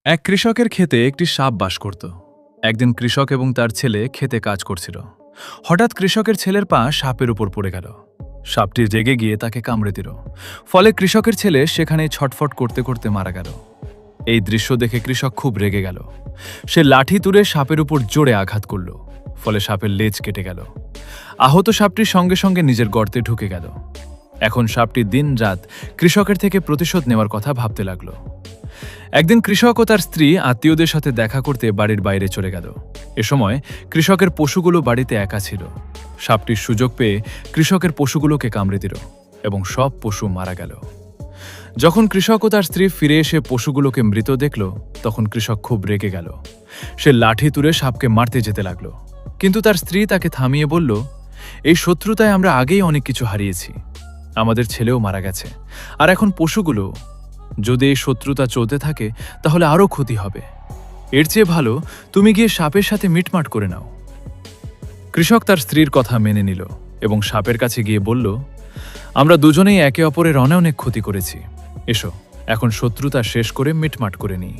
এক কৃষকের ক্ষেতে একটি সাপ বাস করত। একদিন কৃষক এবং তার ছেলে ক্ষেতে কাজ করছিল। হঠাৎ কৃষকের ছেলের পা সাপের উপর পড়ে গেল। সাপটি রেগে গিয়ে তাকে কামড়ে দিল। ফলে কৃষকের ছেলে সেখানে ছটফট করতে করতে মারা গেল। এই দৃশ্য দেখে কৃষক খুব রেগে গেল। সে লাঠি তুলে সাপের উপর জোরে আঘাত করল। ফলে সাপের লেজ কেটে গেল। আহত সাপটির সঙ্গে সঙ্গে নিজের গর্তে ঢুকে গেল। এখন সাপটি দিন রাত কৃষকের থেকে প্রতিশোধ নেওয়ার কথা ভাবতে লাগলো। একদিন কৃষক ও তার স্ত্রী আত্মীয়দের সাথে দেখা করতে বাড়ির বাইরে চলে গেল। এ সময় কৃষকের পশুগুলো বাড়িতে একা ছিল। সাপটির সুযোগ পেয়ে কৃষকের পশুগুলোকে কামড়ে দিল এবং সব পশু মারা গেল। যখন কৃষক ও তার স্ত্রী ফিরে এসে পশুগুলোকে মৃত দেখল, তখন কৃষক খুব রেগে গেল। সে লাঠি তুলে সাপকে মারতে যেতে লাগলো, কিন্তু তার স্ত্রী তাকে থামিয়ে বলল, এই শত্রুতায় আমরা আগেই অনেক কিছু হারিয়েছি। আমাদের ছেলেও মারা গেছে, আর এখন পশুগুলো। যদি এই শত্রুতা চলতে থাকে তাহলে আরও ক্ষতি হবে। এর চেয়ে ভালো তুমি গিয়ে সাপের সাথে মিটমাট করে নাও। কৃষক তার স্ত্রীর কথা মেনে নিল এবং সাপের কাছে গিয়ে বলল, আমরা দুজনেই একে অপরের অনেক ক্ষতি করেছি। এসো এখন শত্রুতা শেষ করে মিটমাট করে নিই।